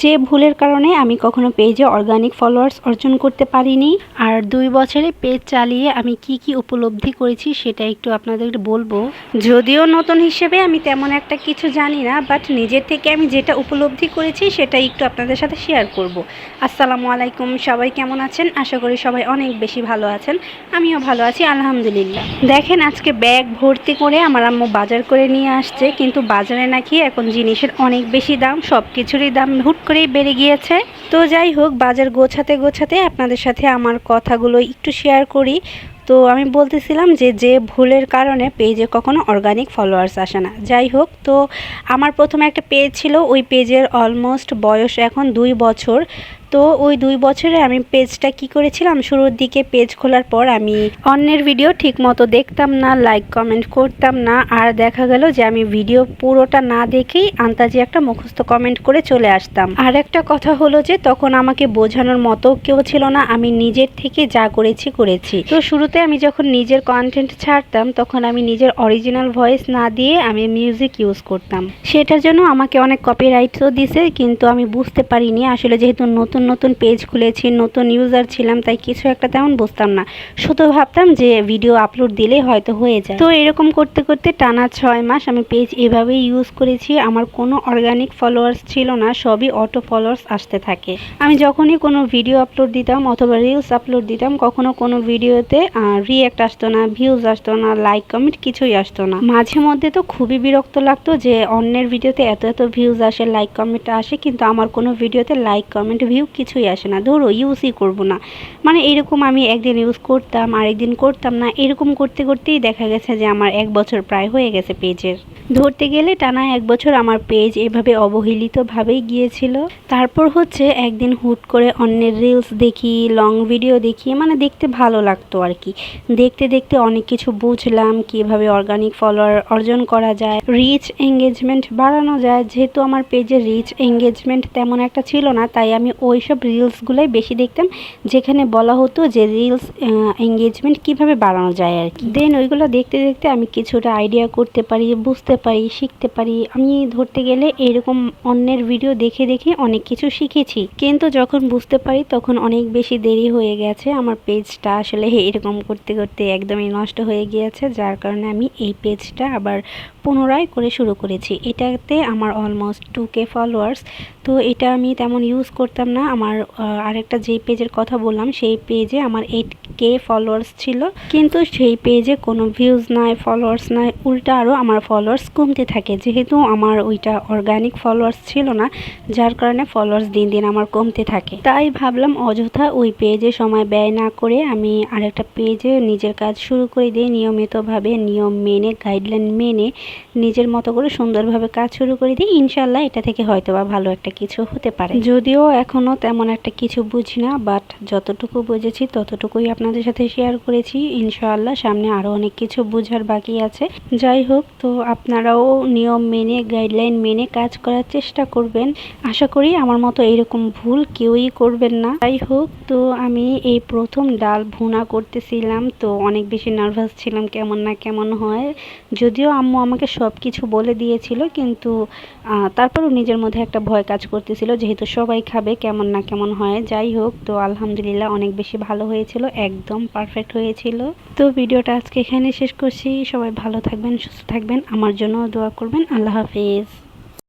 যে ভুলের কারণে আমি কখনো পেজে অর্গানিক ফলোয়ার্স অর্জন করতে পারিনি। আর 2 বছরে পেজ চালিয়ে আমি কি উপলব্ধি করেছি সেটা একটু আপনাদের বলবো। যদিও নতুন হিসেবে আমি তেমন একটা কিছু জানি না, বাট নিজের থেকে আমি যেটা উপলব্ধি করেছি সেটা একটু আপনাদের সাথে শেয়ার করব। আসসালামু আলাইকুম, সবাই কেমন আছেন? আশা করি সবাই অনেক বেশি ভালো আছেন। আমিও ভালো আছি আলহামদুলিল্লাহ। দেখেন, আজকে ব্যাগ ভর্তি করে আমার আম্মু বাজার করে নিয়ে আসছে, কিন্তু বাজারে নাকি এখন জিনিসের অনেক বেশি দাম, সব কিছুরই দাম হুট করেই বেড়ে গিয়েছে। তো যাই হোক, বাজার গোছাতে আপনাদের সাথে আমার কথাগুলো একটু শেয়ার করি। তো আমি বলতেছিলাম যে ভুলের কারণে পেজে কখনো অর্গানিক ফলোয়ার্স আসে না। যাই হোক, তো আমার প্রথমে একটা পেজ ছিল, ওই পেজের অলমোস্ট বয়স এখন 2 বছর। তো ওই 2 বছরে আমি পেজটা কি করেছিলাম, শুরুর দিকে পেজ খোলার পর আমি অন্যের ভিডিও ঠিক মতো দেখতাম না, লাইক কমেন্ট করতাম না। আর দেখা গেল যে আমি ভিডিও পুরোটা না দেখেই আন্তাজি একটা মুখস্থ কমেন্ট করে চলে আসতাম। আর একটা কথা হলো যে তখন আমাকে বোঝানোর মতো কেউ ছিল না, আমি নিজের থেকে যা করেছি। তো শুরুতে আমি যখন নিজের কন্টেন্ট ছাড়তাম তখন আমি নিজের অরিজিনাল ভয়েস না দিয়ে আমি মিউজিক ইউজ করতাম। সেটার জন্য আমাকে অনেক কপিরাইটও দিছে, কিন্তু আমি বুঝতে পারিনি আসলে, যেহেতু নতুন পেজ খুলেছি, নতুন ইউজার ছিলাম, তাই কিছু একটা তেমন বুঝতাম না। শুধু ভাবতাম যে ভিডিও আপলোড দিলেই হয়তো হয়ে যায়। তো এরকম করতে টানা 6 মাস আমি পেজ এভাবেই ইউজ করেছি। আমার কোনো অর্গানিক ফলোয়ার্স ছিল না, সবই অটো ফলোয়ার্স আসতে থাকে। আমি যখনই কোনো ভিডিও আপলোড দিতাম অথবা রিলস আপলোড দিতাম, কখনো কোনো ভিডিওতে রিঅ্যাক্ট আসতো না, ভিউজ আসতো না, লাইক কমেন্ট কিছুই আসতো না। মাঝে মধ্যে তো খুবই বিরক্ত লাগতো যে অন্যের ভিডিওতে এত ভিউজ আসে, লাইক কমেন্ট আসে, কিন্তু আমার কোনো ভিডিওতে লাইক কমেন্ট ভিউ কিছুই আসে না। ধরো ইউজই করব না, মানে এরকম আমি একদিন ইউজ করতাম আর একদিন করতাম না, এরকম করতেই দেখা গেছে যে আমার 1 বছর প্রায় হয়ে গেছে পেজের। ধরতে গেলে টানা 1 বছর আমার পেজ এভাবে অবহেলিতভাবেই গিয়েছিল। তারপর হচ্ছে একদিন হুট করে অন্যের রিলস দেখি, লং ভিডিও দেখি, মানে দেখতে ভালো লাগতো আর কি। দেখতে অনেক কিছু বুঝলাম, কিভাবে অর্গানিক ফলোয়ার অর্জন করা যায়, রিচ এঙ্গেজমেন্ট বাড়ানো যায়। যেহেতু আমার পেজে রিচ এঙ্গেজমেন্ট তেমন একটা ছিল না, তাই আমি ওইসব রিলসগুলোই বেশি দেখতাম যেখানে বলা হতো যে রিলস এঙ্গেজমেন্ট কিভাবে বাড়ানো যায় আর কি। দেন ওইগুলো দেখতে আমি কিছুটা আইডিয়া করতে পারি, বুঝতে পারি, শিখতে পারি। আমি ধরতে গেলে এরকম অন্যের ভিডিও দেখে অনেক কিছু শিখেছি, কিন্তু যখন বুঝতে পারি তখন অনেক বেশি দেরি হয়ে গেছে। আমার পেজটা আসলে এরকম করতে একদমই নষ্ট হয়ে গিয়েছে, যার কারণে আমি এই পেজটা আবার পুনরায় করে শুরু করেছি। এটাতে আমার অলমোস্ট 2K ফলোয়ার্স। তো এটা আমি তেমন ইউজ করতাম না। আমার আরেকটা যে পেজের কথা বললাম সেই পেজে আমার 8K ফলোয়ার্স ছিল, কিন্তু সেই পেজে কোনো ভিউজ নাই, ফলোয়ার্স নাই, উল্টা আরও আমার ফলোয়ার্স কমতে থাকে। যেহেতু আমার ওইটা অর্গানিক ফলোয়ার্স ছিল না, যার কারণে ফলোয়ার্স দিন আমার কমতে থাকে। তাই ভাবলাম অযথা ওই পেজে সময় ব্যয় না করে আমি আরেকটা পেজে নিজের কাজ শুরু করে দিই। নিয়মিতভাবে নিয়ম মেনে, গাইডলাইন মেনে নিজের মতো করে সুন্দরভাবে কাজ শুরু করে দিই। ইনশাল্লাহ এটা থেকে হয়তোবা ভালো একটা কিছু হতে পারে। যদিও এখনও তেমন একটা কিছু বুঝি না, বাট যতটুকু বুঝেছি ততটুকুই আপনাদের সাথে শেয়ার করেছি। ইনশাআল্লাহ সামনে আরও অনেক কিছু বোঝার বাকি আছে। যাই হোক, তো আপনারাও নিয়ম মেনে, গাইডলাইন মেনে কাজ করার চেষ্টা করবেন। আশা করি আমার মতো এরকম ভুল কেউই করবেন না। যাই হোক, তো আমি এই প্রথম ডাল ভুনা করতেছিলাম, তো অনেক বেশি নার্ভাস ছিলাম কেমন না কেমন হয়। যদিও আম্মু আমাকে সব কিছু বলে দিয়েছিল, কিন্তু তারপরও নিজের মধ্যে একটা ভয় কাজ করতেছিল, যেহেতু সবাই খাবে, কেমন না কেমন হয়। যাই হোক, তো আলহামদুলিল্লাহ অনেক বেশি ভালো হয়েছিল, একদম পারফেক্ট হয়েছিল। তো ভিডিওটা আজকে এখানে শেষ করছি। সবাই ভালো থাকবেন, সুস্থ থাকবেন, আমার জন্য দোয়া করবেন। আল্লাহ হাফেজ।